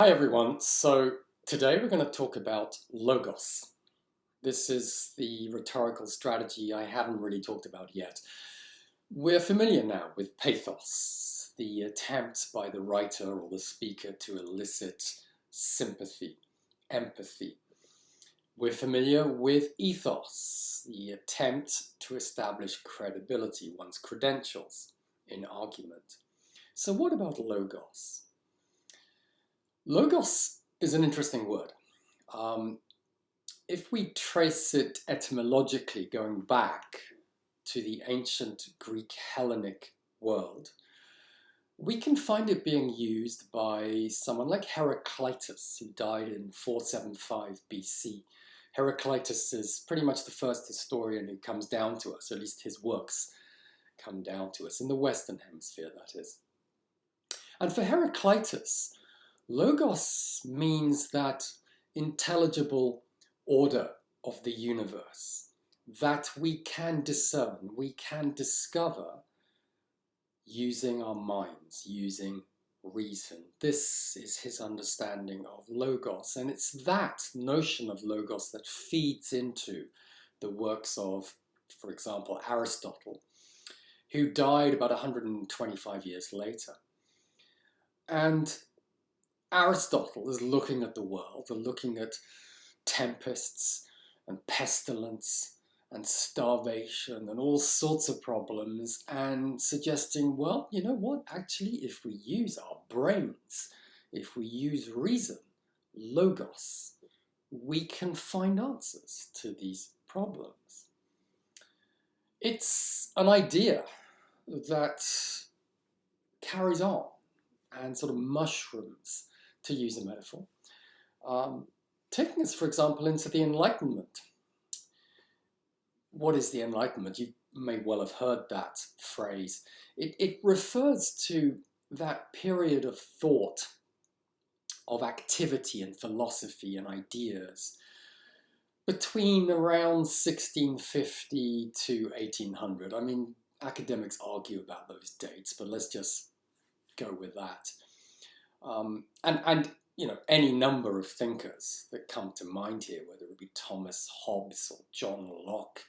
Hi everyone. So today we're going to talk about logos. This is the rhetorical strategy I haven't really talked about yet. We're familiar now with pathos, the attempt by the writer or the speaker to elicit sympathy, empathy. We're familiar with ethos, the attempt to establish credibility, one's credentials in argument. So what about logos? Logos is an interesting word. Um, if we trace it etymologically, going back to the ancient Greek Hellenic world, we can find it being used by someone like Heraclitus, who died in 475 BC. Heraclitus is pretty much the first historian who comes down to us, or at least his works come down to us, in the Western Hemisphere, that is. And for Heraclitus, logos means that intelligible order of the universe that we can discern, we can discover using our minds, using reason. This is his understanding of logos, and it's that notion of logos that feeds into the works of, for example, Aristotle, who died about 125 years later. And Aristotle is looking at the world and looking at tempests and pestilence and starvation and all sorts of problems and suggesting, well, you know what, actually, if we use our brains, if we use reason, logos, we can find answers to these problems. It's an idea that carries on and sort of mushrooms, to use a metaphor, taking us, for example, into the Enlightenment. What is the Enlightenment? You may well have heard that phrase. It refers to that period of thought, of activity and philosophy and ideas between around 1650 to 1800. I mean, academics argue about those dates, but let's just go with that. And you know, any number of thinkers that come to mind here, whether it be Thomas Hobbes or John Locke,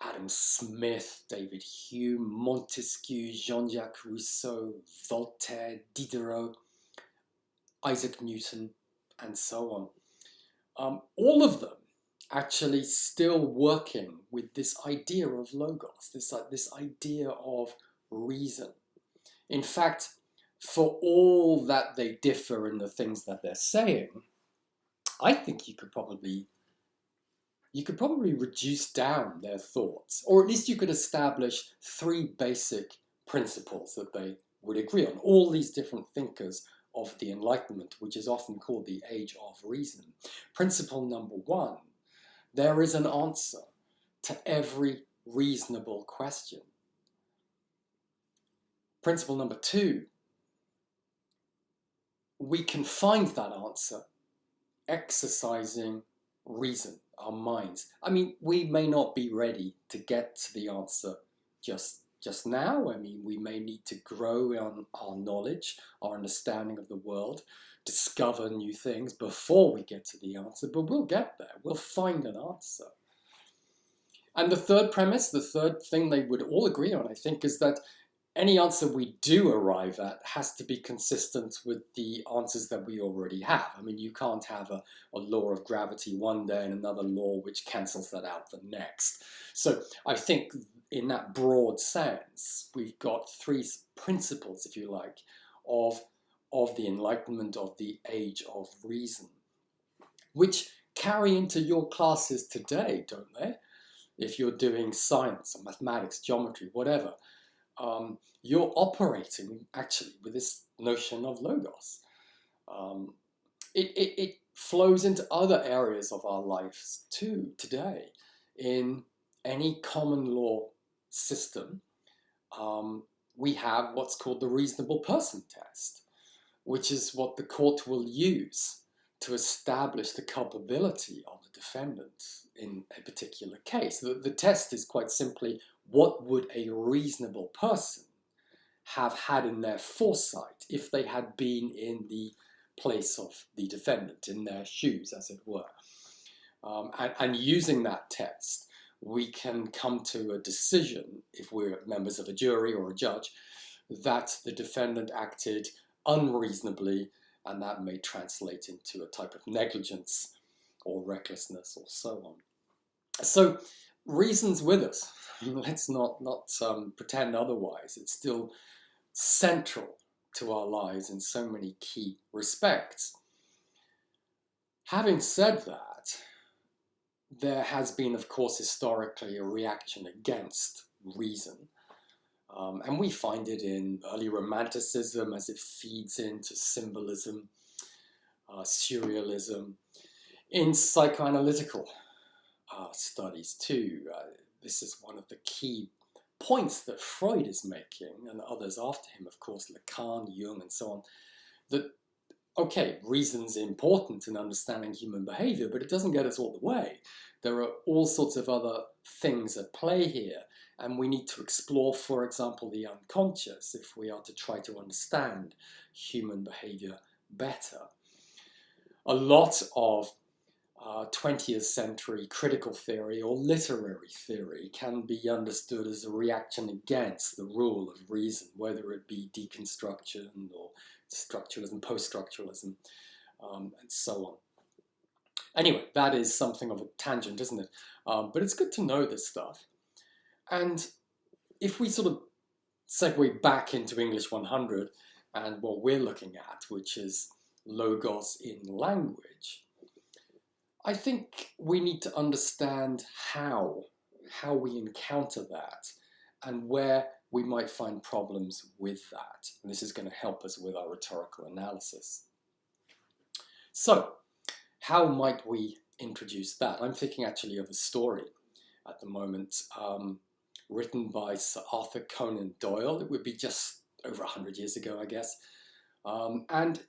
Adam Smith, David Hume, Montesquieu, Jean-Jacques Rousseau, Voltaire, Diderot, Isaac Newton, and so on. All of them actually still working with this idea of logos, this idea of reason. In fact, for all that they differ in the things that they're saying, I think you could probably reduce down their thoughts, or at least you could establish three basic principles that they would agree on. All these different thinkers of the Enlightenment, which is often called the Age of Reason. Principle number one, there is an answer to every reasonable question. Principle number two, we can find that answer exercising reason, our minds. I mean, we may not be ready to get to the answer just now. I mean, we may need to grow on our knowledge, our understanding of the world, discover new things before we get to the answer, but we'll get there. We'll find an answer. And the third premise, the third thing they would all agree on, I think, is that any answer we do arrive at has to be consistent with the answers that we already have. I mean, you can't have a law of gravity one day and another law which cancels that out the next. So I think in that broad sense, we've got three principles, if you like, of the Enlightenment, of the Age of Reason, which carry into your classes today, don't they? If you're doing science or mathematics, geometry, whatever, you're operating actually with this notion of logos. It flows into other areas of our lives too today. In any common law system, we have what's called the reasonable person test, which is what the court will use to establish the culpability of the defendant in a particular case. The test is quite simply, what would a reasonable person have had in their foresight if they had been in the place of the defendant, in their shoes, as it were. And using that test, we can come to a decision, if we're members of a jury or a judge, that the defendant acted unreasonably, and that may translate into a type of negligence or recklessness or so on. So reason's with us. Let's not pretend otherwise. It's still central to our lives in so many key respects. Having said that, there has been, of course, historically a reaction against reason. And we find it in early Romanticism as it feeds into symbolism, surrealism, in psychoanalytical studies too. This is one of the key points that Freud is making, and others after him, of course, Lacan, Jung, and so on, that, okay, reason's important in understanding human behavior, but it doesn't get us all the way. There are all sorts of other things at play here, and we need to explore, for example, the unconscious if we are to try to understand human behavior better. A lot of 20th century critical theory or literary theory can be understood as a reaction against the rule of reason, whether it be deconstruction or structuralism, post-structuralism, and so on. Anyway, that is something of a tangent, isn't it? But it's good to know this stuff. And if we sort of segue back into English 100 and what we're looking at, which is logos in language, I think we need to understand how we encounter that and where we might find problems with that. And this is going to help us with our rhetorical analysis. So, how might we introduce that? I'm thinking actually of a story at the moment written by Sir Arthur Conan Doyle. It would be just over 100 years ago, I guess. And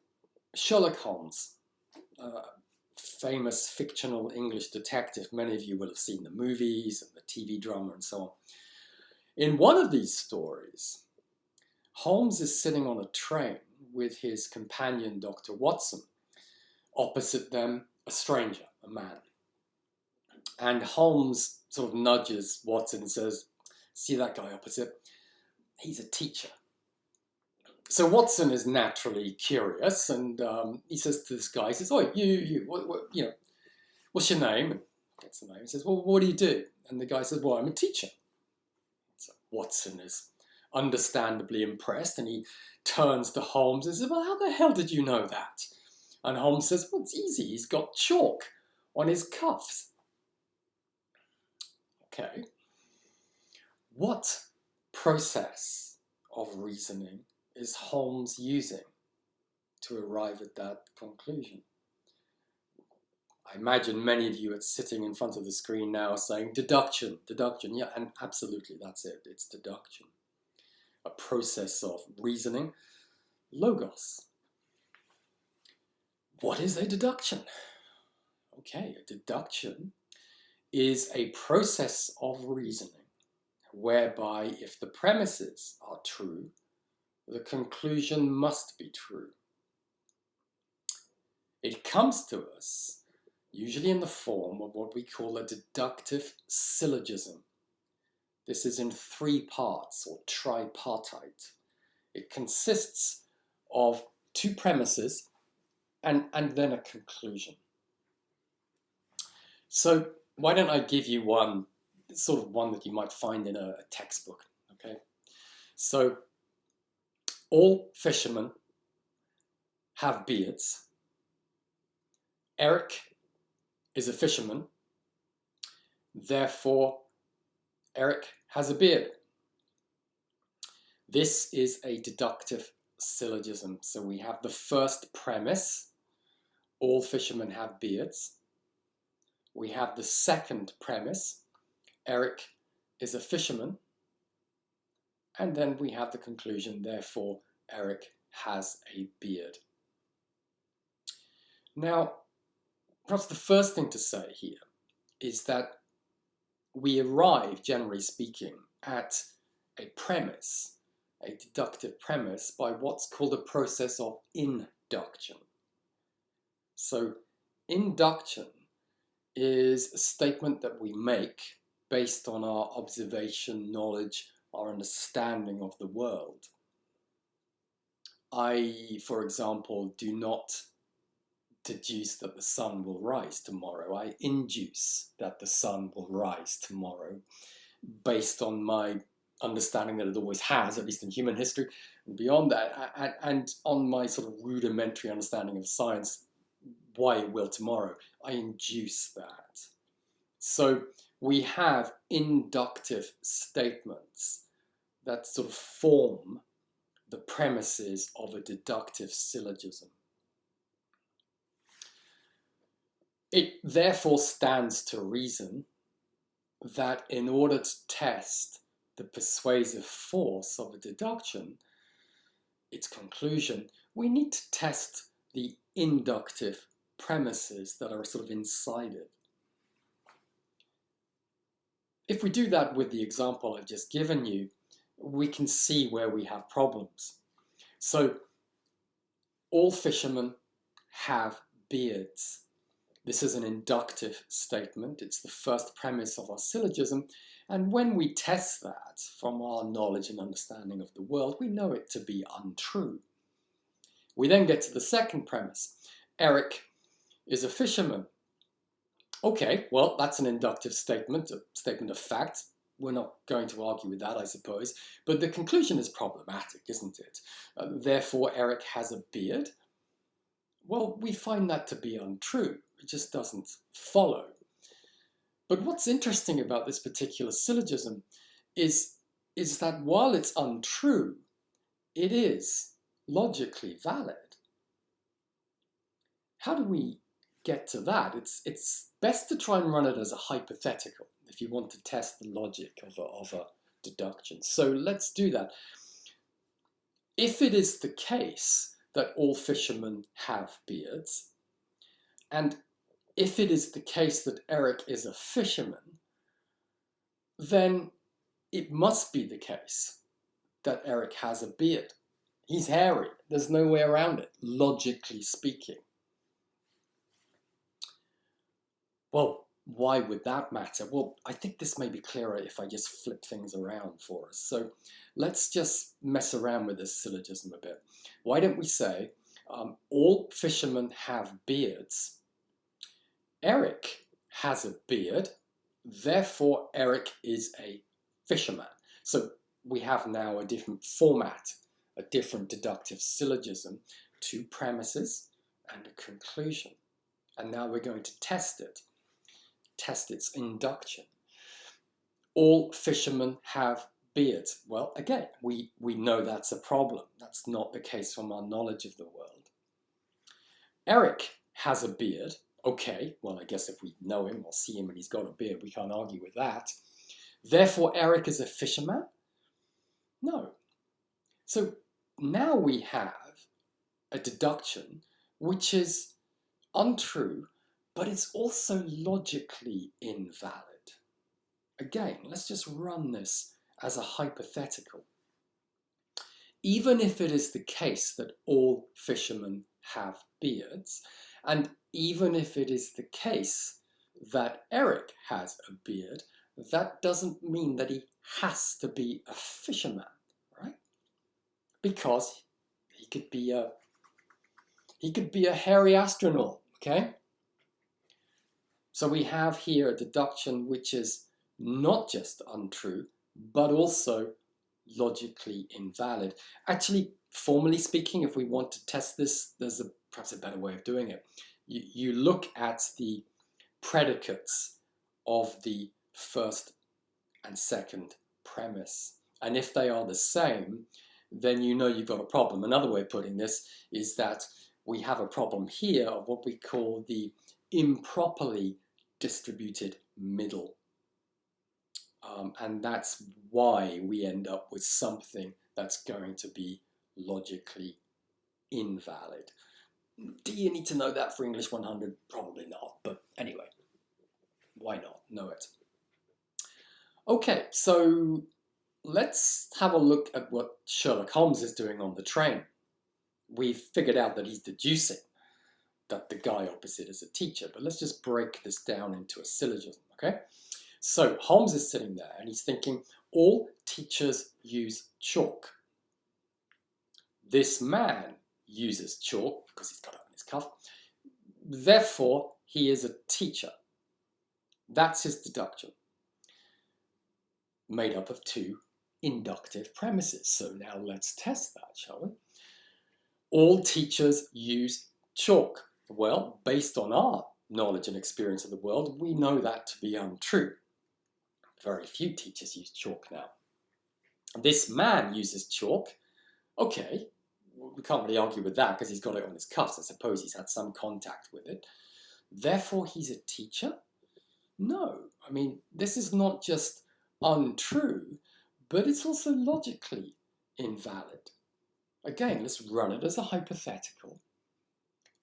Sherlock Holmes, famous fictional English detective. Many of you will have seen the movies and the TV drama and so on. In one of these stories, Holmes is sitting on a train with his companion, Dr. Watson. Opposite them, a stranger, a man. And Holmes sort of nudges Watson and says, "See that guy opposite? He's a teacher." So Watson is naturally curious, and he says to this guy, he says, "Oh, what's your name?" And gets the name. He says, "Well, what do you do?" And the guy says, "Well, I'm a teacher." So Watson is understandably impressed, and he turns to Holmes and says, "Well, how the hell did you know that?" And Holmes says, "Well, it's easy. He's got chalk on his cuffs." Okay. What process of reasoning is Holmes using to arrive at that conclusion? I imagine many of you are sitting in front of the screen now saying deduction, deduction. Yeah, and absolutely, that's it. It's deduction. A process of reasoning, logos. What is a deduction? Okay, a deduction is a process of reasoning whereby if the premises are true, the conclusion must be true. It comes to us usually in the form of what we call a deductive syllogism. This is in 3 parts, or tripartite. It consists of 2 premises and then a conclusion. So why don't I give you one, sort of one that you might find in a textbook, okay? So all fishermen have beards. Eric is a fisherman. Therefore, Eric has a beard. This is a deductive syllogism. So we have the first premise, all fishermen have beards. We have the second premise, Eric is a fisherman. And then we have the conclusion, therefore, Eric has a beard. Now, perhaps the first thing to say here is that we arrive, generally speaking, at a premise, a deductive premise, by what's called a process of induction. So induction is a statement that we make based on our observation, knowledge, our understanding of the world. I, for example, do not deduce that the sun will rise tomorrow. I induce that the sun will rise tomorrow based on my understanding that it always has, at least in human history, and beyond that, and on my sort of rudimentary understanding of science, why it will tomorrow. I induce that. So we have inductive statements that sort of form the premises of a deductive syllogism. It therefore stands to reason that in order to test the persuasive force of a deduction, its conclusion, we need to test the inductive premises that are sort of inside it. If we do that with the example I've just given you, we can see where we have problems. So, all fishermen have beards. This is an inductive statement. It's the first premise of our syllogism. And when we test that from our knowledge and understanding of the world, we know it to be untrue. We then get to the second premise. Eric is a fisherman. Okay, well, that's an inductive statement, a statement of fact. We're not going to argue with that, I suppose. But the conclusion is problematic, isn't it? Therefore, Eric has a beard. Well, we find that to be untrue. It just doesn't follow. But what's interesting about this particular syllogism is that while it's untrue, it is logically valid. How do we get to that? It's best to try and run it as a hypothetical if you want to test the logic of a deduction. So let's do that. If it is the case that all fishermen have beards, and if it is the case that Eric is a fisherman, then it must be the case that Eric has a beard. He's hairy. There's no way around it, logically speaking. Well, why would that matter? Well, I think this may be clearer if I just flip things around for us. So let's just mess around with this syllogism a bit. Why don't we say all fishermen have beards? Eric has a beard, therefore Eric is a fisherman. So we have now a different format, a different deductive syllogism, two premises and a conclusion. And now we're going to test its induction. All fishermen have beards. Well, again, we know that's a problem. That's not the case from our knowledge of the world. Eric has a beard. Okay, well, I guess if we know him or see him and he's got a beard, we can't argue with that. Therefore, Eric is a fisherman? No. So now we have a deduction which is untrue, but it's also logically invalid. Again, let's just run this as a hypothetical. Even if it is the case that all fishermen have beards, and even if it is the case that Eric has a beard, that doesn't mean that he has to be a fisherman, right? Because he could be a hairy astronaut, okay? So we have here a deduction which is not just untrue, but also logically invalid. Actually, formally speaking, if we want to test this, there's perhaps a better way of doing it. You look at the predicates of the first and second premise. And if they are the same, then you know you've got a problem. Another way of putting this is that we have a problem here of what we call the improperly distributed middle. And that's why we end up with something that's going to be logically invalid. Do you need to know that for English 100? Probably not, but anyway, why not know it? Okay, so let's have a look at what Sherlock Holmes is doing on the train. We've figured out that he's deducing. that the guy opposite is a teacher. But let's just break this down into a syllogism, okay? So Holmes is sitting there and he's thinking, all teachers use chalk. This man uses chalk because he's got it on his cuff. Therefore, he is a teacher. That's his deduction, made up of two inductive premises. So now let's test that, shall we? All teachers use chalk. Well, based on our knowledge and experience of the world, we know that to be untrue. Very few teachers use chalk now. This man uses chalk. Okay, we can't really argue with that because he's got it on his cuffs. I suppose he's had some contact with it. Therefore, he's a teacher? No. I mean, this is not just untrue, but it's also logically invalid. Again, let's run it as a hypothetical.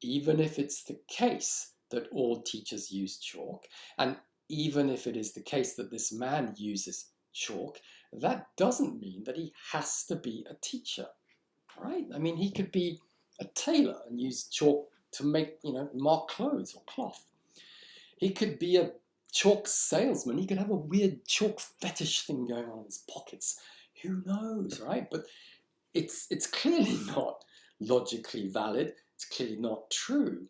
Even if it's the case that all teachers use chalk, and even if it is the case that this man uses chalk, that doesn't mean that he has to be a teacher, right? I mean, he could be a tailor and use chalk to make, mark clothes or cloth. He could be a chalk salesman. He could have a weird chalk fetish thing going on in his pockets. Who knows, right? But it's clearly not logically valid. It's clearly not true.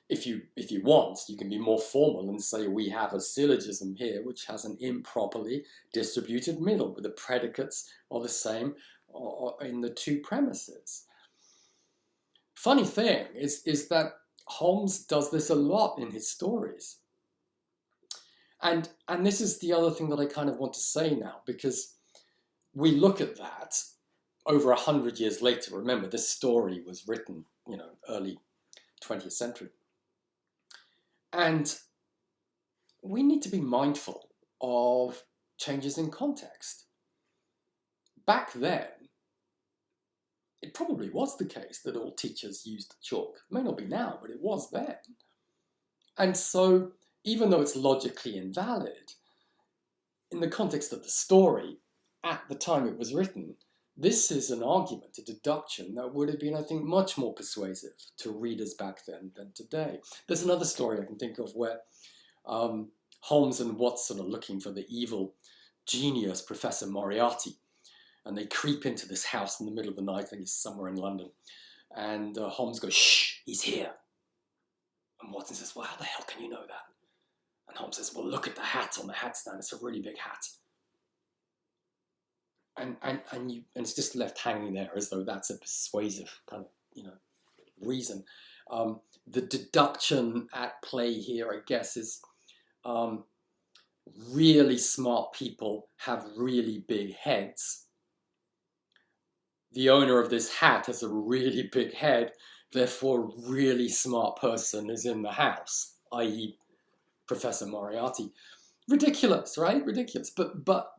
If you want, you can be more formal and say we have a syllogism here which has an improperly distributed middle where the predicates are the same in the two premises. Funny thing is that Holmes does this a lot in his stories. And this is the other thing that I kind of want to say now, because we look at that over 100 years later. Remember, this story was written, early 20th century. And we need to be mindful of changes in context. Back then, it probably was the case that all teachers used chalk. It may not be now, but it was then. And so, even though it's logically invalid, in the context of the story, at the time it was written, this is an argument, a deduction that would have been, I think, much more persuasive to readers back then than today. There's another story I can think of where Holmes and Watson are looking for the evil genius, Professor Moriarty, and they creep into this house in the middle of the night. I think it's somewhere in London. And Holmes goes, "Shh, he's here." And Watson says, "Well, how the hell can you know that?" And Holmes says, "Well, look at the hat on the hat stand. It's a really big hat." And it's just left hanging there as though that's a persuasive kind of, reason. The deduction at play here, I guess, is really smart people have really big heads. The owner of this hat has a really big head, therefore a really smart person is in the house, i.e. Professor Moriarty. Ridiculous, right? Ridiculous. But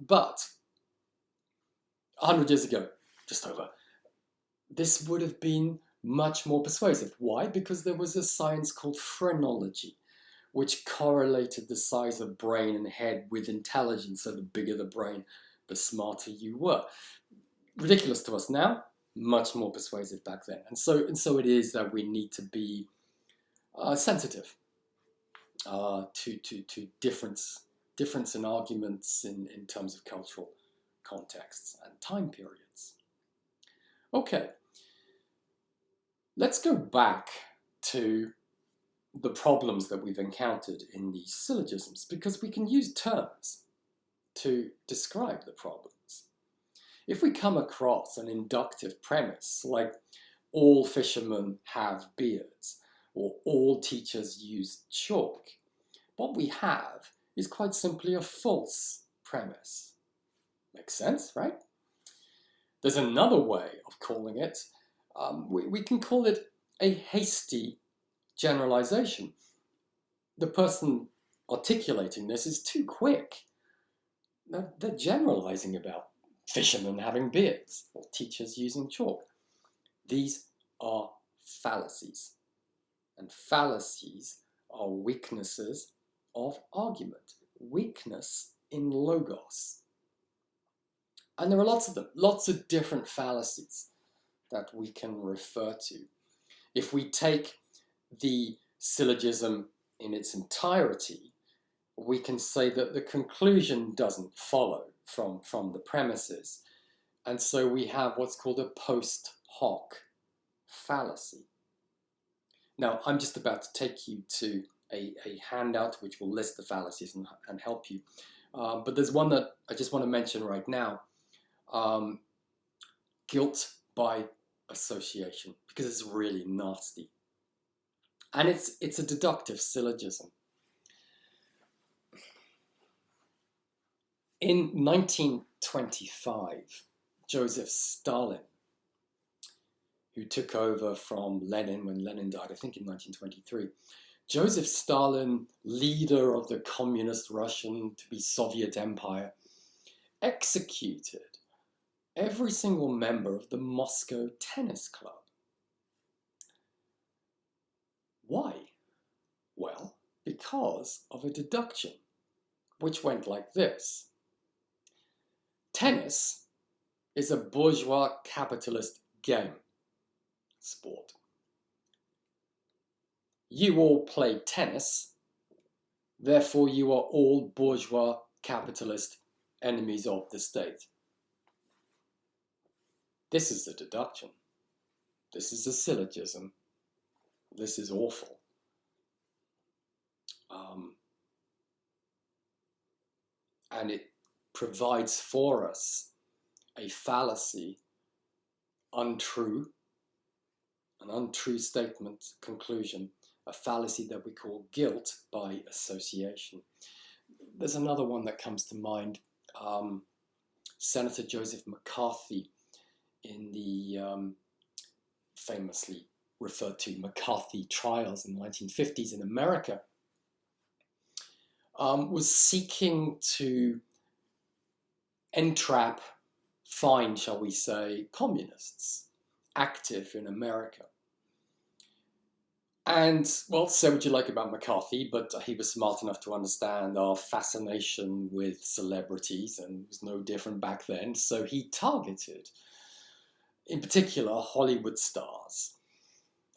100 years ago, just over, this would have been much more persuasive. Why? Because there was a science called phrenology, which correlated the size of brain and head with intelligence. So the bigger the brain, the smarter you were. Ridiculous to us now, much more persuasive back then. And so it is that we need to be sensitive to difference in arguments in terms of cultural contexts and time periods. Okay, let's go back to the problems that we've encountered in these syllogisms, because we can use terms to describe the problems. If we come across an inductive premise like all fishermen have beards or all teachers use chalk, what we have is quite simply a false premise. Makes sense, right? There's another way of calling it. We can call it a hasty generalization. The person articulating this is too quick. They're generalizing about fishermen having beards or teachers using chalk. These are fallacies. And fallacies are weaknesses of argument. Weakness in logos. And there are lots of them, lots of different fallacies that we can refer to. If we take the syllogism in its entirety, we can say that the conclusion doesn't follow from the premises. And so we have what's called a post hoc fallacy. Now, I'm just about to take you to a handout which will list the fallacies and help you. But there's one that I just want to mention right now. Guilt by association, because it's really nasty. And it's a deductive syllogism. In 1925, Joseph Stalin, who took over from Lenin when Lenin died, I think in 1923, Joseph Stalin, leader of the communist Russian to be Soviet Empire, executed every single member of the Moscow Tennis Club. Why? Well, because of a deduction, which went like this. Tennis is a bourgeois capitalist game, sport. You all play tennis, therefore you are all bourgeois capitalist enemies of the state. This is a deduction. This is a syllogism. This is awful. And it provides for us a fallacy, untrue, an untrue statement, conclusion, a fallacy that we call guilt by association. There's another one that comes to mind. Senator Joseph McCarthy, in the famously referred to McCarthy trials in the 1950s in America, was seeking to entrap, find, shall we say, communists active in America. And, well, say what you like about McCarthy, but he was smart enough to understand our fascination with celebrities, and it was no different back then. So he targeted, in particular, Hollywood stars,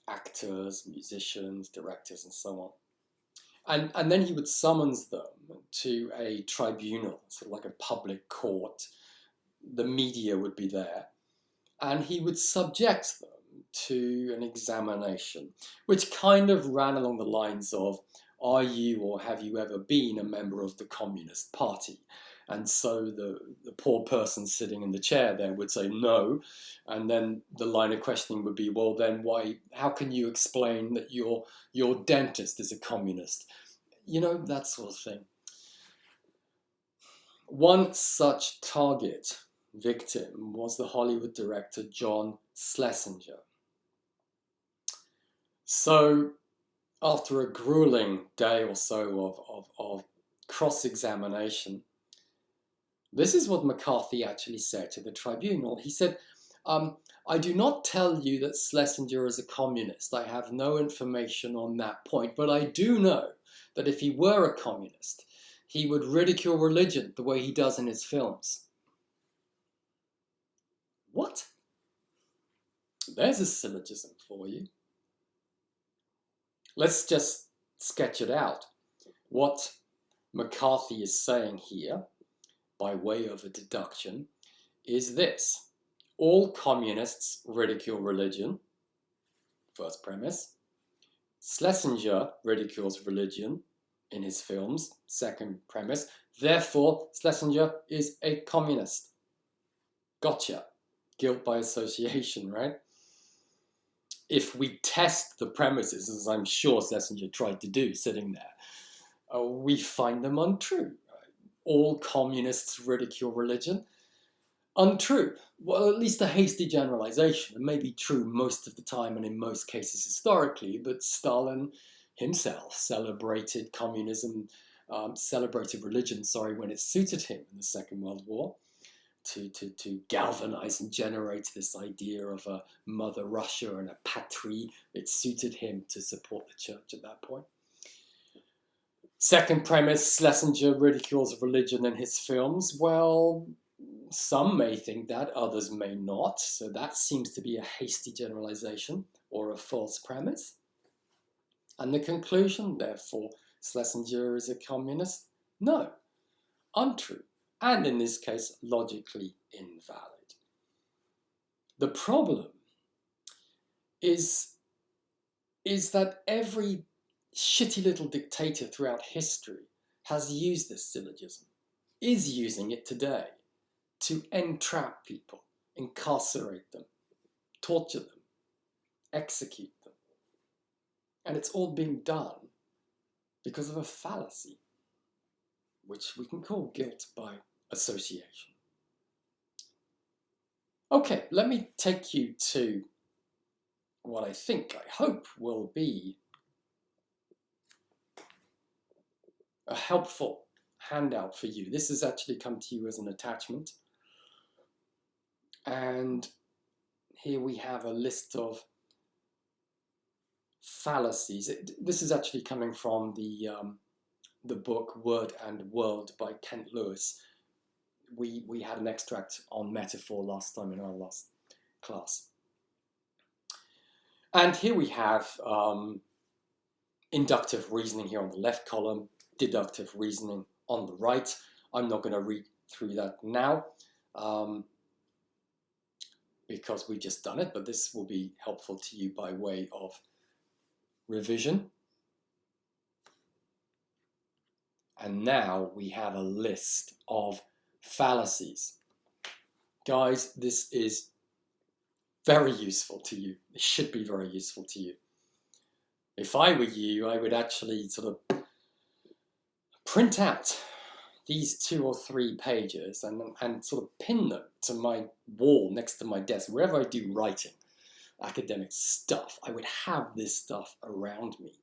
actors, musicians, directors, and so on. And then he would summons them to a tribunal, sort of like a public court. The media would be there. And he would subject them to an examination, which kind of ran along the lines of, are you or have you ever been a member of the Communist Party? And so the poor person sitting in the chair there would say no. And then the line of questioning would be, well, then why, how can you explain that your dentist is a communist? You know, that sort of thing. One such target victim was the Hollywood director John Schlesinger. So after a grueling day or so of cross-examination, this is what McCarthy actually said to the tribunal. He said, I do not tell you that Schlesinger is a communist. I have no information on that point, but I do know that if he were a communist, he would ridicule religion the way he does in his films. What? There's a syllogism for you. Let's just sketch it out. What McCarthy is saying here, by way of a deduction, is this. All communists ridicule religion, first premise. Schlesinger ridicules religion in his films, second premise. Therefore, Schlesinger is a communist. Gotcha. Guilt by association, right? If we test the premises, as I'm sure Schlesinger tried to do sitting there, we find them untrue. All communists ridicule religion. Untrue. Well, at least a hasty generalization. It may be true most of the time and in most cases historically, but Stalin himself celebrated communism, celebrated religion, when it suited him in the Second World War to galvanize and generate this idea of a Mother Russia and a patrie. It suited him to support the church at that point. Second premise, Schlesinger ridicules religion in his films. Well, some may think that, others may not. So that seems to be a hasty generalization or a false premise. And the conclusion, therefore, Schlesinger is a communist? No, untrue, and in this case, logically invalid. The problem is that every shitty little dictator throughout history has used this syllogism, is using it today to entrap people, incarcerate them, torture them, execute them. And it's all being done because of a fallacy, which we can call guilt by association. Okay, let me take you to what I hope will be a helpful handout for you. This has actually come to you as an attachment. And here we have a list of fallacies. This is actually coming from the book Word and World by Kent Lewis. We had an extract on metaphor last time in our last class. And here we have inductive reasoning here on the left column, deductive reasoning on the right. I'm not going to read through that now because we've just done it, but this will be helpful to you by way of revision. And now we have a list of fallacies. Guys, this is very useful to you. It should be very useful to you. If I were you, I would actually sort of print out these 2 or 3 pages and sort of pin them to my wall next to my desk. Wherever I do writing, academic stuff, I would have this stuff around me.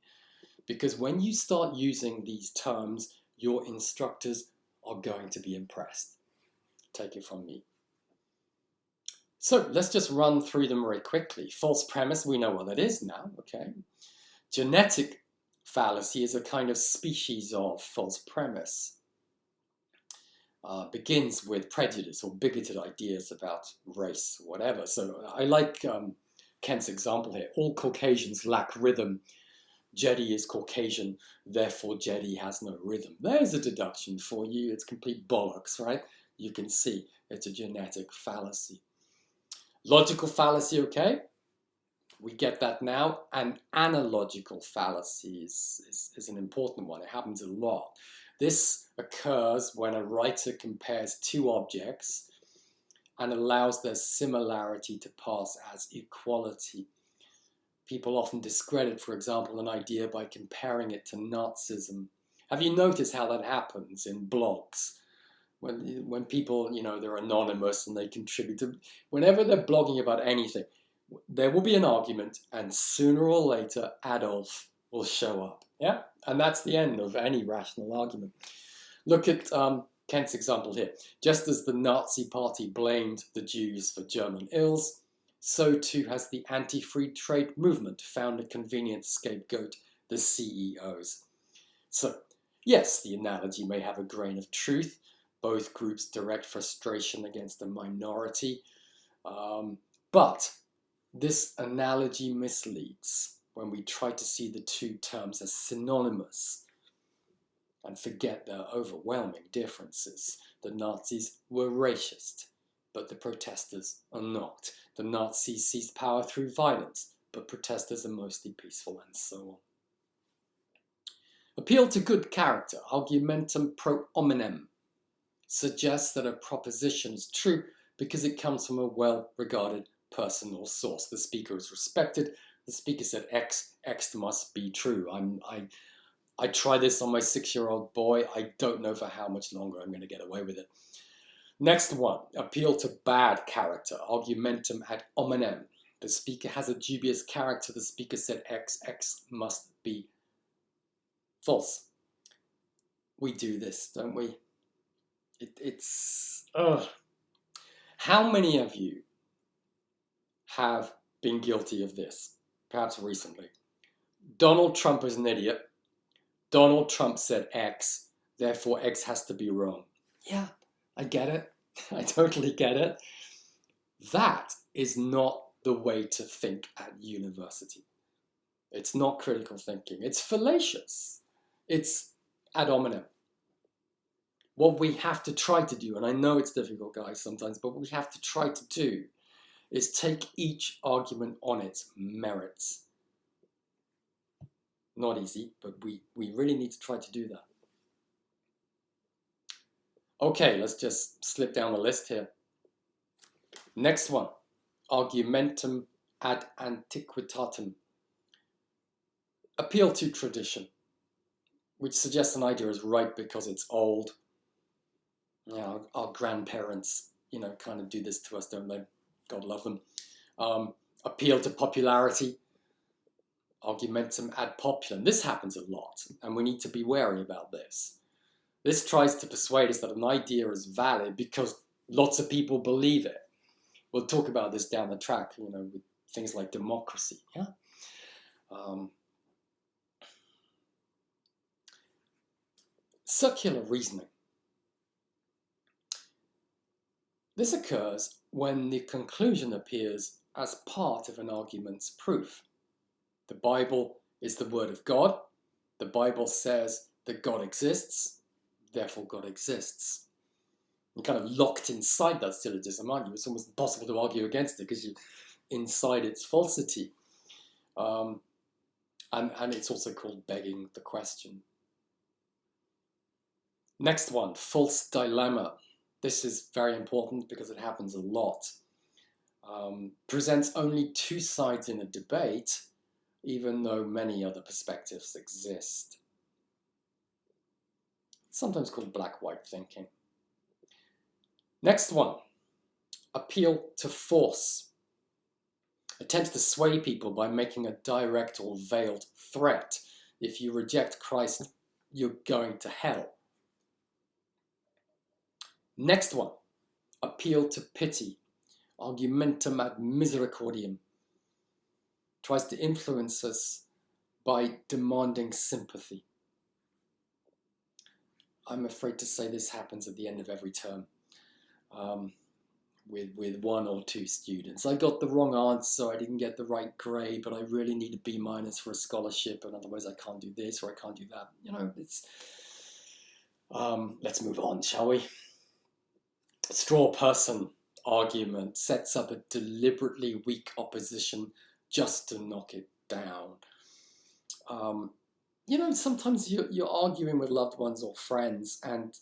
Because when you start using these terms, your instructors are going to be impressed. Take it from me. So let's just run through them very quickly. False premise, we know what that is now, okay? Genetic fallacy is a kind of species of false premise. Begins with prejudice or bigoted ideas about race, whatever. So I like Kent's example here. All Caucasians lack rhythm. Jedi is Caucasian, therefore Jedi has no rhythm. There's a deduction for you. It's complete bollocks, right? You can see it's a genetic fallacy. Logical fallacy, okay? We get that now. And analogical fallacy is an important one. It happens a lot. This occurs when a writer compares 2 objects and allows their similarity to pass as equality. People often discredit, for example, an idea by comparing it to Nazism. Have you noticed how that happens in blogs? When people, you know, they're anonymous and they contribute to, whenever they're blogging about anything, there will be an argument and sooner or later Adolf will show up. Yeah? And that's the end of any rational argument. Look at Kent's example here. Just as the Nazi party blamed the Jews for German ills, so too has the anti-free trade movement found a convenient scapegoat, the CEOs. So, yes, the analogy may have a grain of truth. Both groups direct frustration against the minority. But this analogy misleads when we try to see the 2 terms as synonymous and forget their overwhelming differences. The Nazis were racist, but the protesters are not. The Nazis seized power through violence, but protesters are mostly peaceful, and so on. Appeal to good character, argumentum pro hominem, suggests that a proposition is true because it comes from a well-regarded personal source. The speaker is respected. The speaker said X must be true. I try this on my 6-year-old boy. I don't know for how much longer I'm going to get away with it. Next one, appeal to bad character, argumentum ad hominem. The speaker has a dubious character. The speaker said X must be false. We do this, don't we? It's How many of you have been guilty of this? Perhaps recently. Donald Trump is an idiot. Donald Trump said X, therefore X has to be wrong. Yeah, I get it. I totally get it. That is not the way to think at university. It's not critical thinking. It's fallacious. It's ad hominem. What we have to try to do, and I know it's difficult, guys, sometimes, but what we have to try to do is take each argument on its merits. Not easy, but we really need to try to do that. Okay, let's just slip down the list here. Next one, argumentum ad antiquitatem. Appeal to tradition, which suggests an idea is right because it's old. You know, our grandparents, you know, kind of do this to us, don't they? God love them. Appeal to popularity, argumentum ad populum. This happens a lot, and we need to be wary about this. This tries to persuade us that an idea is valid because lots of people believe it. We'll talk about this down the track, you know, with things like democracy. Yeah. Circular reasoning. This occurs when the conclusion appears as part of an argument's proof. The Bible is the Word of God. The Bible says that God exists, therefore God exists. You're kind of locked inside that syllogism, aren't you? It's almost impossible to argue against it because you're inside its falsity. And it's also called begging the question. Next one, false dilemma. This is very important because it happens a lot. Presents only two sides in a debate, even though many other perspectives exist. Sometimes called black-white thinking. Next one, appeal to force. Attempts to sway people by making a direct or veiled threat. If you reject Christ, you're going to hell. Next one, appeal to pity. Argumentum ad misericordiam. Tries to influence us by demanding sympathy. I'm afraid to say this happens at the end of every term with one or two students. I got the wrong answer, I didn't get the right grade, but I really need a B- for a scholarship, and otherwise I can't do this or I can't do that. You know, it's... let's move on, shall we? Straw person argument sets up a deliberately weak opposition just to knock it down. You know, sometimes you're arguing with loved ones or friends and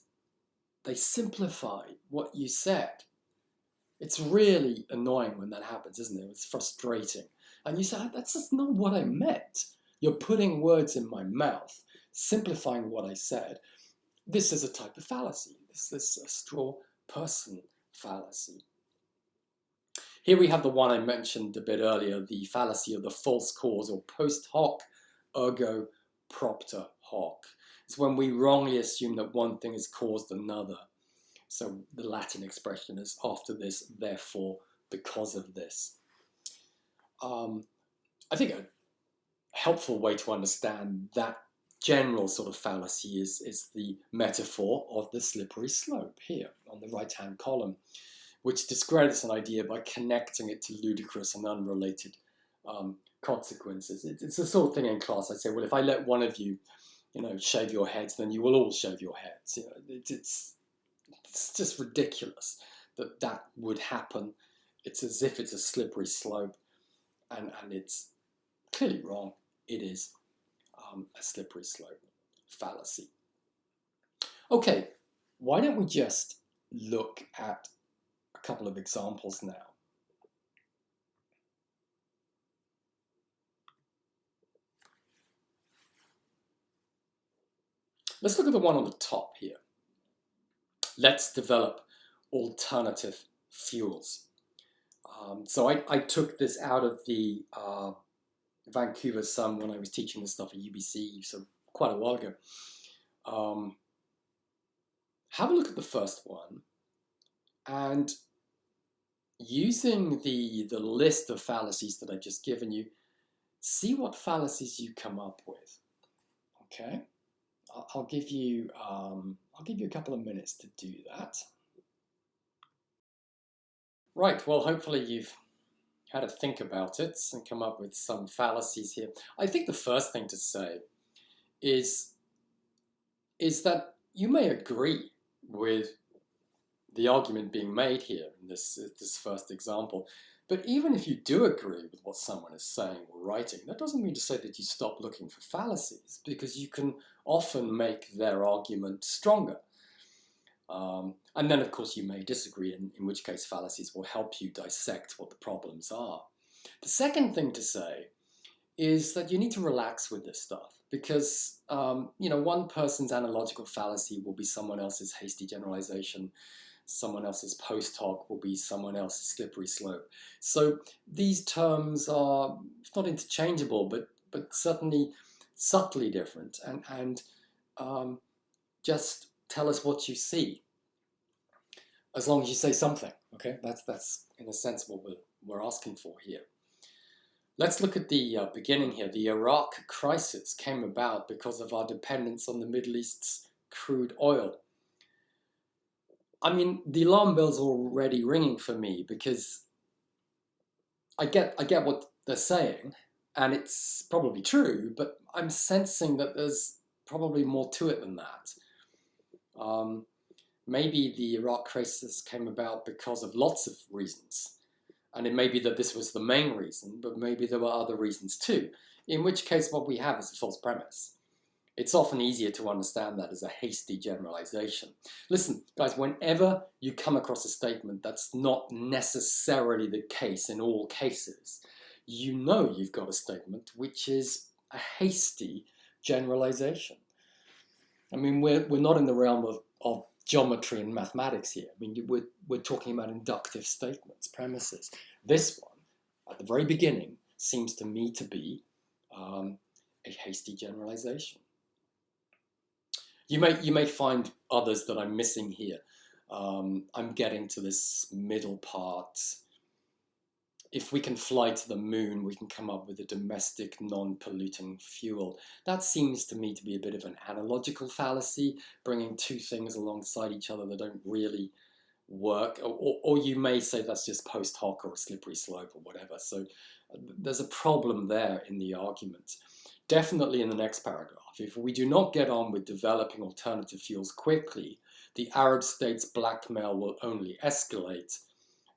they simplify what you said. It's really annoying when that happens, isn't it? It's frustrating. And you say, that's just not what I meant. You're putting words in my mouth, simplifying what I said. This is a type of fallacy. This is a straw person fallacy. Here we have the one I mentioned a bit earlier, the fallacy of the false cause, or post hoc ergo propter hoc. It's when we wrongly assume that one thing has caused another. So the Latin expression is after this, therefore, because of this. I think a helpful way to understand that general sort of fallacy is the metaphor of the slippery slope here on the right-hand column, which discredits an idea by connecting it to ludicrous and unrelated consequences. It's the sort of thing in class I'd say, well, if I let one of you, you know, shave your heads, then you will all shave your heads. You know, it's just ridiculous that that would happen. It's as if it's a slippery slope, and it's clearly wrong. It is a slippery slope fallacy. Okay, why don't we just look at a couple of examples now? Let's look at the one on the top here. Let's develop alternative fuels. So I took this out of the Vancouver Sun when I was teaching this stuff at UBC, so quite a while ago. Have a look at the first one, and using the list of fallacies that I've just given you, see what fallacies you come up with. Okay, I'll give you a couple of minutes to do that. Right. Well, hopefully you've had to think about it and come up with some fallacies here. I think the first thing to say is that you may agree with the argument being made here in this first example. But even if you do agree with what someone is saying or writing, that doesn't mean to say that you stop looking for fallacies, because you can often make their argument stronger. And then, of course, you may disagree, in which case fallacies will help you dissect what the problems are. The second thing to say is that you need to relax with this stuff, because one person's analogical fallacy will be someone else's hasty generalization. Someone else's post hoc will be someone else's slippery slope. So these terms are not interchangeable, but certainly subtly different. And just tell us what you see, as long as you say something. Okay, that's in a sense what we're asking for here. Let's look at the beginning here. The Iraq crisis came about because of our dependence on the Middle East's crude oil. I mean, the alarm bells are already ringing for me, because I get what they're saying, and it's probably true, but I'm sensing that there's probably more to it than that. Maybe the Iraq crisis came about because of lots of reasons, and it may be that this was the main reason, but maybe there were other reasons too, in which case what we have is a false premise. It's often easier to understand that as a hasty generalization. Listen, guys, whenever you come across a statement that's not necessarily the case in all cases, you know you've got a statement which is a hasty generalization. I mean, we're not in the realm of geometry and mathematics here. I mean, we're talking about inductive statements, premises. This one, at the very beginning, seems to me to be a hasty generalization. You may find others that I'm missing here. I'm getting to this middle part. If we can fly to the moon, we can come up with a domestic, non-polluting fuel. That seems to me to be a bit of an analogical fallacy, bringing two things alongside each other that don't really work. Or you may say that's just post hoc or a slippery slope or whatever. So there's a problem there in the argument. Definitely in the next paragraph, if we do not get on with developing alternative fuels quickly, the Arab states' blackmail will only escalate,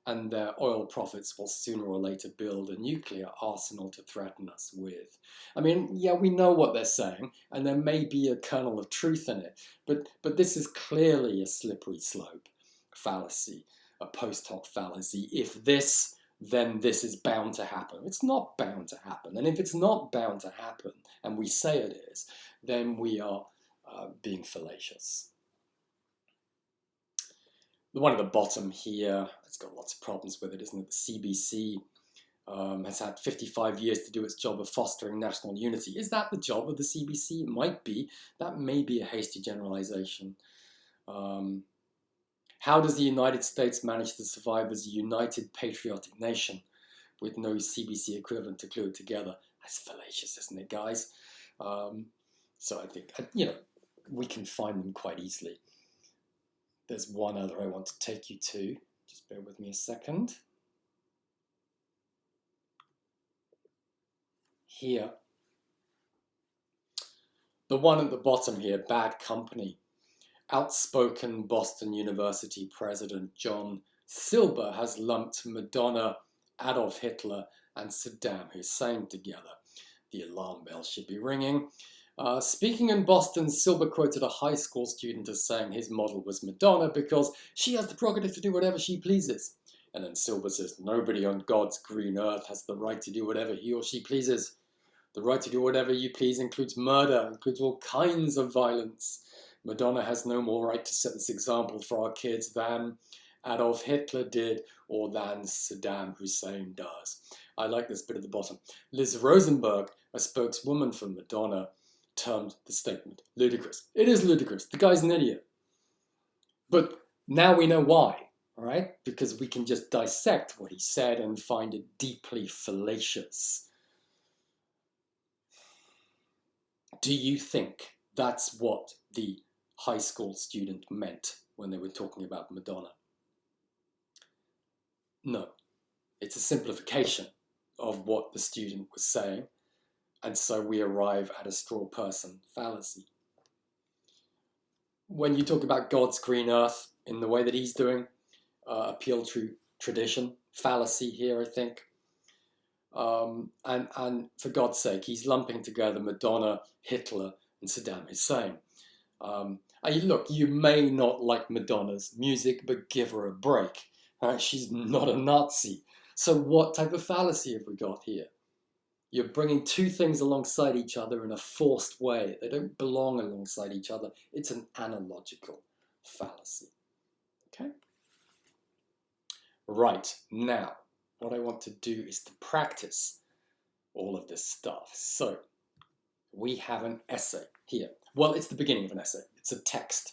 and their oil profits will sooner or later build a nuclear arsenal to threaten us with. I mean, yeah, we know what they're saying, and there may be a kernel of truth in it, but this is clearly a slippery slope fallacy, a post hoc fallacy. If this, then this is bound to happen. It's not bound to happen. And if it's not bound to happen, and we say it is, then we are being fallacious. The one at the bottom here, it's got lots of problems with it, isn't it? The CBC has had 55 years to do its job of fostering national unity. Is that the job of the CBC? It might be. That may be a hasty generalization. How does the United States manage to survive as a united patriotic nation with no CBC equivalent to glue it together? That's fallacious, isn't it, guys? So I think, we can find them quite easily. There's one other I want to take you to. Just bear with me a second. Here. The one at the bottom here, Bad Company. Outspoken Boston University president John Silber has lumped Madonna, Adolf Hitler, and Saddam Hussein together. The alarm bell should be ringing. Speaking in Boston, Silber quoted a high school student as saying his model was Madonna because she has the prerogative to do whatever she pleases. And then Silber says, nobody on God's green earth has the right to do whatever he or she pleases. The right to do whatever you please includes murder, includes all kinds of violence. Madonna has no more right to set this example for our kids than Adolf Hitler did or than Saddam Hussein does. I like this bit at the bottom. Liz Rosenberg, a spokeswoman for Madonna, termed the statement ludicrous. It is ludicrous. The guy's an idiot. But now we know why, all right? Because we can just dissect what he said and find it deeply fallacious. Do you think that's what the high school student meant when they were talking about Madonna? No. It's a simplification of what the student was saying, and so we arrive at a straw person fallacy. When you talk about God's green earth in the way that he's doing, appeal to tradition, fallacy here, I think. And for God's sake, he's lumping together Madonna, Hitler, and Saddam Hussein. Look, you may not like Madonna's music, but give her a break. She's not a Nazi. So what type of fallacy have we got here? You're bringing two things alongside each other in a forced way. They don't belong alongside each other. It's an analogical fallacy. Okay? Right, now, what I want to do is to practice all of this stuff. So, we have an essay here. Well, it's the beginning of an essay. It's a text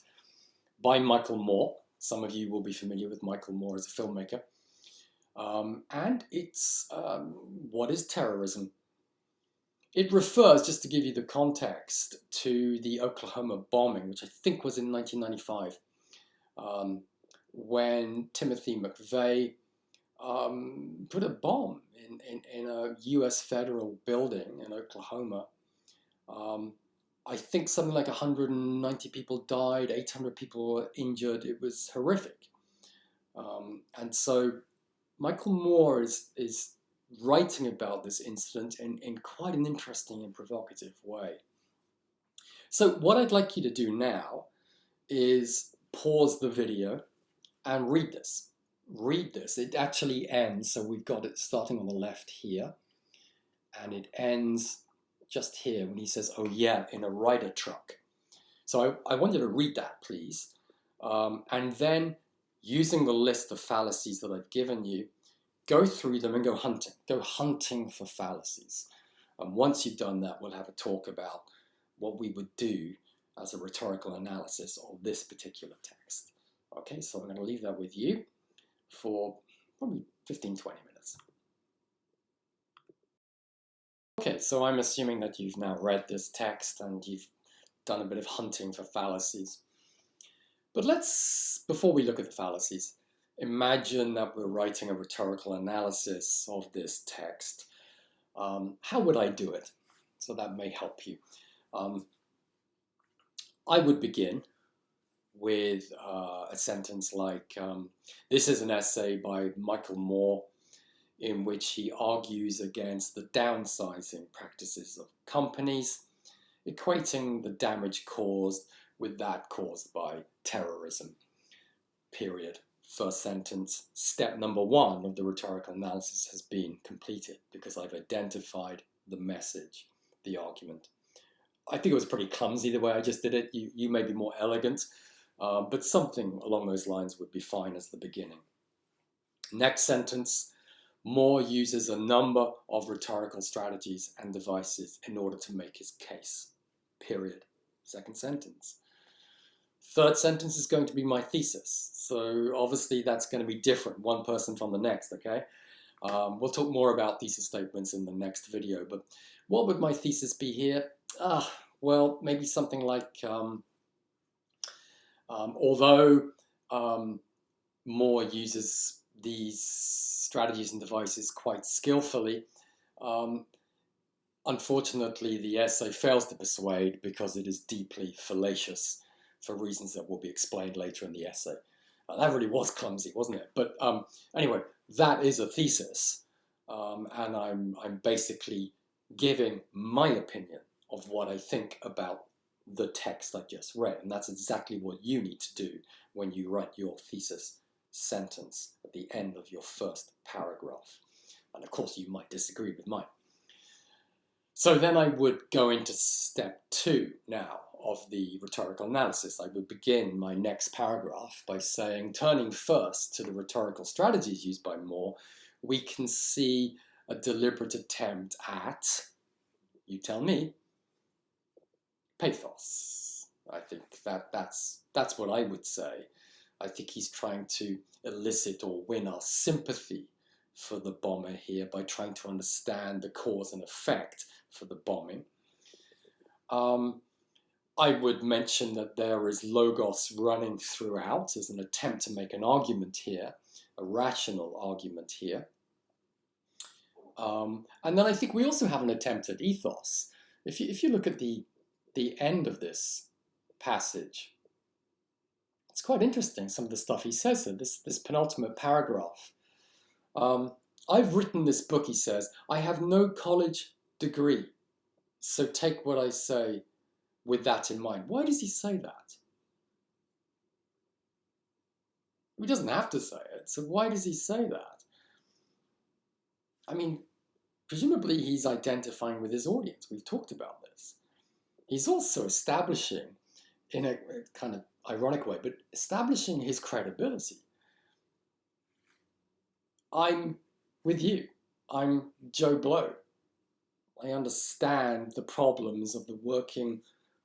by Michael Moore. Some of you will be familiar with Michael Moore as a filmmaker. And it's what is terrorism? It refers, just to give you the context, to the Oklahoma bombing, which I think was in 1995, when Timothy McVeigh put a bomb in a US federal building in Oklahoma. I think something like 190 people died, 800 people were injured. It was horrific. And so Michael Moore is writing about this incident in quite an interesting and provocative way. So what I'd like you to do now is pause the video and read this. Read this. It actually ends, so we've got it starting on the left here, and it ends just here when he says, "Oh yeah, in a Ryder truck." So I want you to read that, please. And then, using the list of fallacies that I've given you, go through them and go hunting. Go hunting for fallacies. And once you've done that, we'll have a talk about what we would do as a rhetorical analysis of this particular text. Okay, so I'm going to leave that with you for probably 15-20 minutes. Okay, so I'm assuming that you've now read this text and you've done a bit of hunting for fallacies. But let's, before we look at the fallacies, imagine that we're writing a rhetorical analysis of this text. How would I do it? So that may help you. I would begin with a sentence like, this is an essay by Michael Moore in which he argues against the downsizing practices of companies, equating the damage caused with that caused by terrorism, period. First sentence, step number one of the rhetorical analysis has been completed because I've identified the message, the argument. I think it was pretty clumsy the way I just did it. You may be more elegant, but something along those lines would be fine as the beginning. Next sentence, Moore uses a number of rhetorical strategies and devices in order to make his case, period. Second sentence. Third sentence is going to be my thesis. So obviously that's going to be different, one person from the next, okay? We'll talk more about thesis statements in the next video, but what would my thesis be here? Well, maybe something like, although Moore uses these strategies and devices quite skillfully, unfortunately the essay fails to persuade because it is deeply fallacious for reasons that will be explained later in the essay. That really was clumsy, wasn't it? But anyway, that is a thesis, and I'm basically giving my opinion of what I think about the text I just read, and that's exactly what you need to do when you write your thesis sentence at the end of your first paragraph. And of course, you might disagree with mine. So then I would go into step two now of the rhetorical analysis. I would begin my next paragraph by saying, turning first to the rhetorical strategies used by Moore, we can see a deliberate attempt at, you tell me, pathos. I think that's what I would say. I think he's trying to elicit or win our sympathy for the bomber here by trying to understand the cause and effect for the bombing. I would mention that there is logos running throughout as an attempt to make an argument here, a rational argument here. And then I think we also have an attempt at ethos. If you look at the end of this passage, it's quite interesting, some of the stuff he says there, this penultimate paragraph. I've written this book, he says. I have no college degree, so take what I say with that in mind. Why does he say that? He doesn't have to say it, so why does he say that? I mean, presumably he's identifying with his audience. We've talked about this. He's also establishing, in a kind of ironic way, but establishing his credibility. I'm with you. I'm Joe Blow. I understand the problems of the working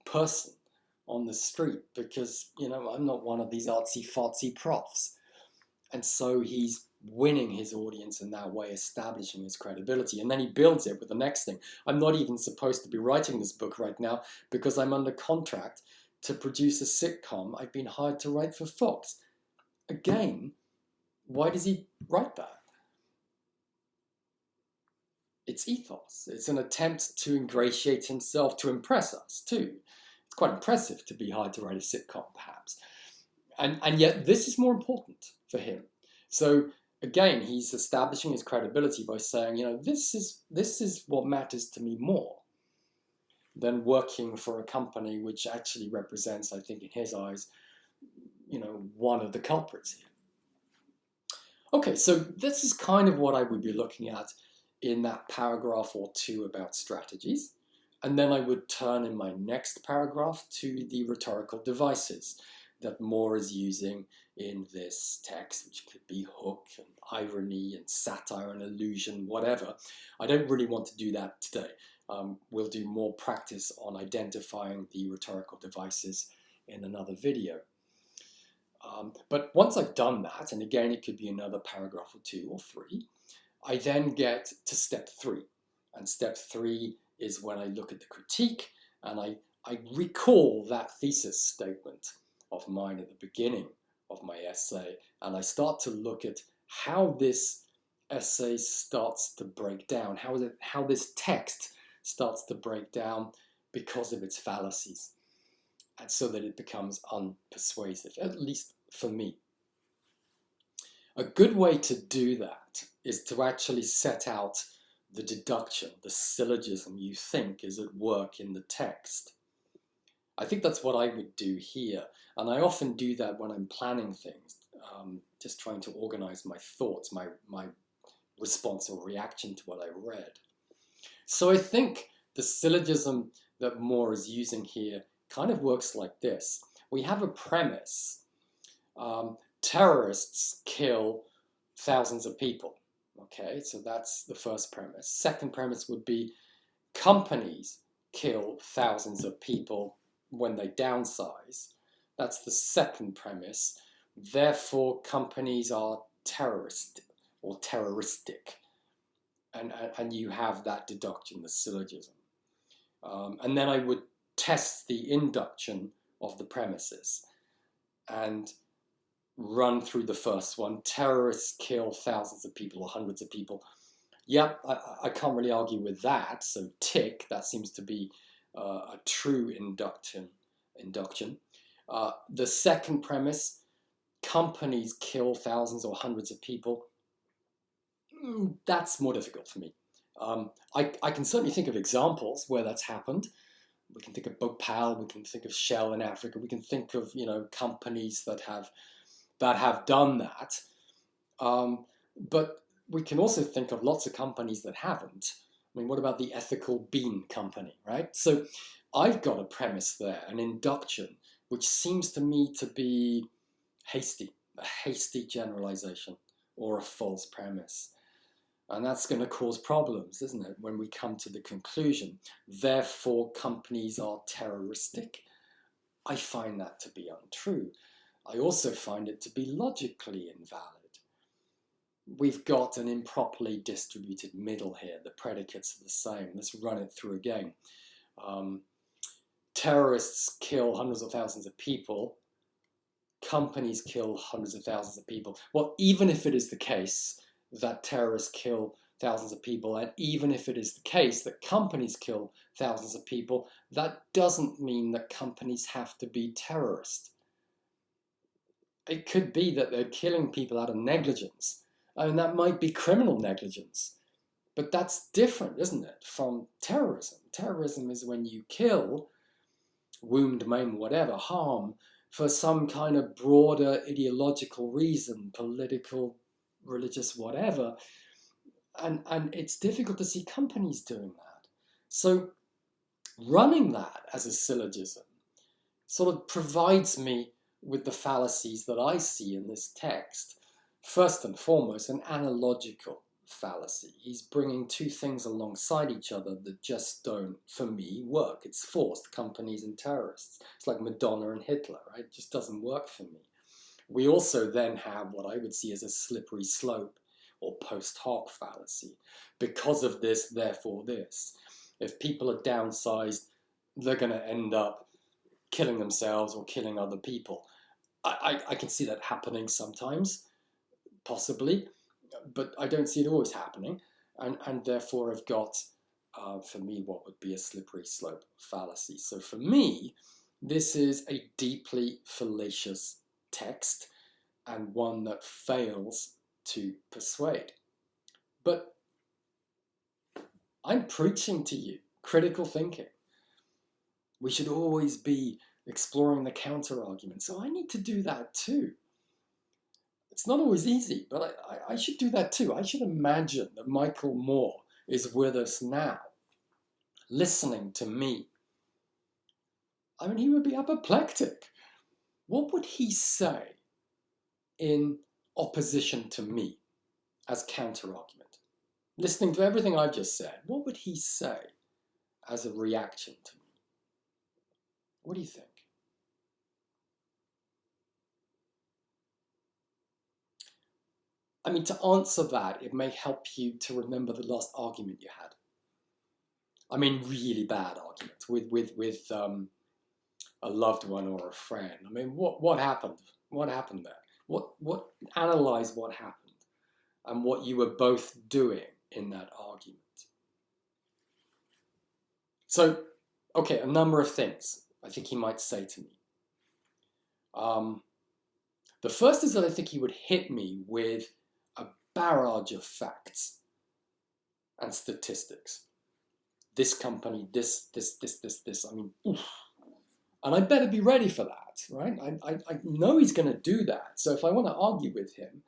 person on the street because, I'm not one of these artsy-fartsy profs. And so he's winning his audience in that way, establishing his credibility. And then he builds it with the next thing. I'm not even supposed to be writing this book right now because I'm under contract to produce a sitcom I've been hired to write for Fox. Again, why does he write that? It's ethos. It's an attempt to ingratiate himself, to impress us too. It's quite impressive to be hired to write a sitcom, perhaps. And yet this is more important for him. So again, he's establishing his credibility by saying, this is what matters to me more than working for a company which actually represents, I think in his eyes, one of the culprits here. Okay, so this is kind of what I would be looking at in that paragraph or two about strategies. And then I would turn in my next paragraph to the rhetorical devices that Moore is using in this text, which could be hook and irony and satire and allusion, whatever. I don't really want to do that today. We'll do more practice on identifying the rhetorical devices in another video. But once I've done that, and again, it could be another paragraph or two or three, I then get to step 3. And step 3 is when I look at the critique and I recall that thesis statement of mine at the beginning of my essay, and I start to look at how this essay starts to break down, how this text starts to break down because of its fallacies, and so that it becomes unpersuasive, at least for me. A good way to do that is to actually set out the deduction, the syllogism you think is at work in the text. I think that's what I would do here, and I often do that when I'm planning things, just trying to organize my thoughts, my response or reaction to what I read. So I think the syllogism that Moore is using here kind of works like this. We have a premise. Terrorists kill thousands of people. Okay, so that's the first premise. Second premise would be companies kill thousands of people when they downsize. That's the second premise. Therefore, companies are terrorist or terroristic. And you have that deduction, the syllogism. And then I would test the induction of the premises and run through the first one. Terrorists kill thousands of people or hundreds of people. Yep, I can't really argue with that. So tick, that seems to be a true induction. The second premise, companies kill thousands or hundreds of people. That's more difficult for me. I can certainly think of examples where that's happened. We can think of Bhopal, we can think of Shell in Africa, we can think of companies that have done that. But we can also think of lots of companies that haven't. I mean, what about the Ethical Bean Company, right? So I've got a premise there, an induction, which seems to me to be a hasty generalization or a false premise. And that's going to cause problems, isn't it, when we come to the conclusion. Therefore, companies are terroristic. I find that to be untrue. I also find it to be logically invalid. We've got an improperly distributed middle here. The predicates are the same. Let's run it through again. Terrorists kill hundreds of thousands of people. Companies kill hundreds of thousands of people. Well, even if it is the case that terrorists kill thousands of people, and even if it is the case that companies kill thousands of people, that doesn't mean that companies have to be terrorists. It could be that they're killing people out of negligence. I mean, that might be criminal negligence, but that's different, isn't it, from terrorism? Terrorism is when you kill, wound, maim, whatever, harm, for some kind of broader ideological reason, political, religious, whatever. And it's difficult to see companies doing that. So running that as a syllogism sort of provides me with the fallacies that I see in this text. First and foremost, an analogical fallacy. He's bringing two things alongside each other that just don't, for me, work. It's forced, companies and terrorists. It's like Madonna and Hitler, right? It just doesn't work for me. We also then have what I would see as a slippery slope or post hoc fallacy. Because of this, therefore this. If people are downsized, they're going to end up killing themselves or killing other people. I can see that happening sometimes, possibly, but I don't see it always happening. And therefore I've got, for me, what would be a slippery slope fallacy. So for me, this is a deeply fallacious text and one that fails to persuade. But I'm preaching to you critical thinking. We should always be exploring the counter argument. So I need to do that too. It's not always easy, but I should do that too. I should imagine that Michael Moore is with us now, listening to me. I mean, he would be apoplectic. What would he say in opposition to me as counter-argument? Listening to everything I've just said, what would he say as a reaction to me? What do you think? I mean, to answer that, it may help you to remember the last argument you had. I mean, really bad argument with a loved one or a friend. I mean, what happened? What happened there? Analyze what happened and what you were both doing in that argument. So, okay, a number of things I think he might say to me. The first is that I think he would hit me with a barrage of facts and statistics. This company, this. I mean, oof. And I better be ready for that, right? I know he's going to do that. So if I want to argue with him,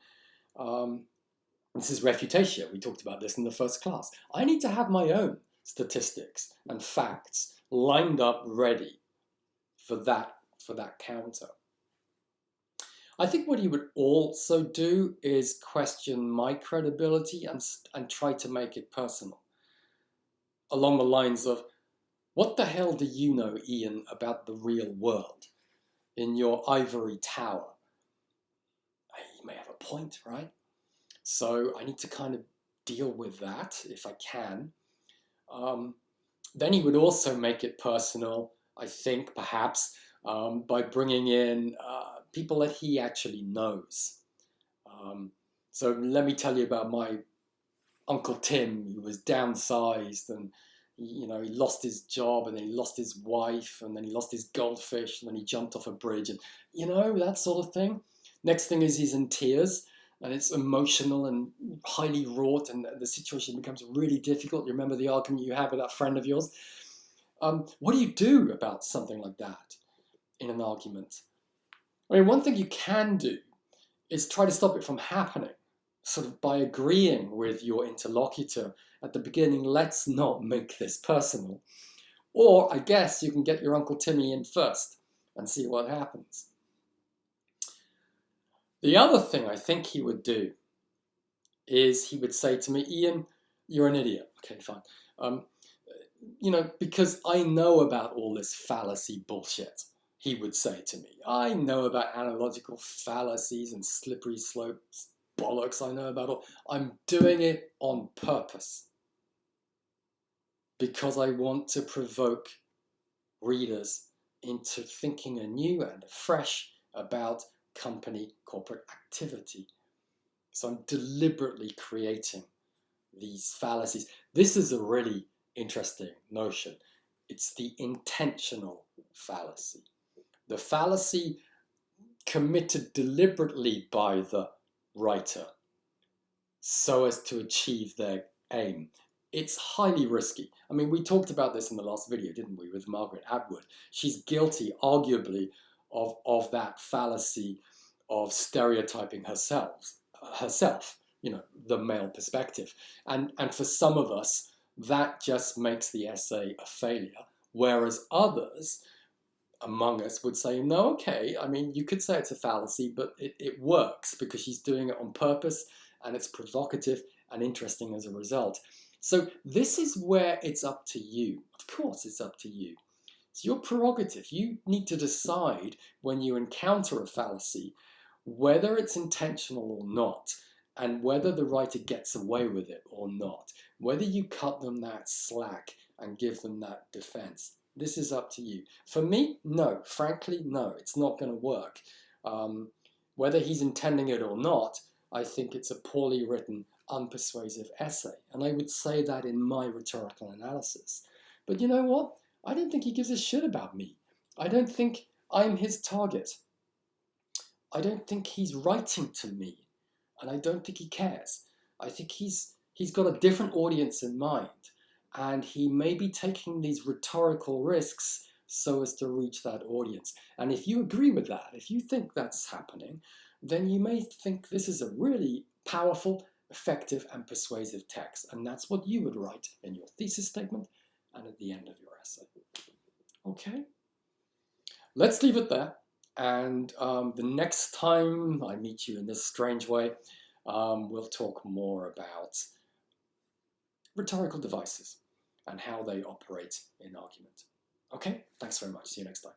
this is refutatio. We talked about this in the first class. I need to have my own statistics and facts lined up ready for that counter. I think what he would also do is question my credibility and try to make it personal. Along the lines of, what the hell do you know, Ian, about the real world in your ivory tower? You may have a point, right? So I need to kind of deal with that if I can. Then he would also make it personal, I think, perhaps, by bringing in people that he actually knows. So let me tell you about my Uncle Tim. He was downsized and he lost his job and then he lost his wife and then he lost his goldfish and then he jumped off a bridge and that sort of thing. Next thing is he's in tears and it's emotional and highly wrought and the situation becomes really difficult. You remember the argument you had with that friend of yours? What do you do about something like that in an argument? I mean, one thing you can do is try to stop it from happening, sort of by agreeing with your interlocutor at the beginning, let's not make this personal. Or I guess you can get your Uncle Timmy in first and see what happens. The other thing I think he would do is he would say to me, Ian, you're an idiot. Okay, fine. Because I know about all this fallacy bullshit, he would say to me. I know about analogical fallacies and slippery slopes, bollocks I know about all. I'm doing it on purpose because I want to provoke readers into thinking anew and afresh about company corporate activity. So I'm deliberately creating these fallacies. This is a really interesting notion. It's the intentional fallacy. The fallacy committed deliberately by the writer so as to achieve their aim. It's highly risky. I mean, we talked about this in the last video, didn't we, with Margaret Atwood. She's guilty, arguably, of that fallacy of stereotyping herself, you know, the male perspective. And for some of us, that just makes the essay a failure, whereas others among us would say, no, okay, I mean, you could say it's a fallacy, but it works because she's doing it on purpose and it's provocative and interesting as a result. So this is where it's up to you. Of course, it's up to you. It's your prerogative. You need to decide when you encounter a fallacy, whether it's intentional or not, and whether the writer gets away with it or not, whether you cut them that slack and give them that defense. This is up to you. For me, no. Frankly, no. It's not going to work. Whether he's intending it or not, I think it's a poorly written, unpersuasive essay. And I would say that in my rhetorical analysis. But you know what? I don't think he gives a shit about me. I don't think I'm his target. I don't think he's writing to me. And I don't think he cares. I think he's got a different audience in mind. And he may be taking these rhetorical risks so as to reach that audience. And if you agree with that, if you think that's happening, then you may think this is a really powerful, effective, and persuasive text. And that's what you would write in your thesis statement and at the end of your essay. Okay? Let's leave it there. And the next time I meet you in this strange way, we'll talk more about rhetorical devices and how they operate in argument. Okay, thanks very much. See you next time.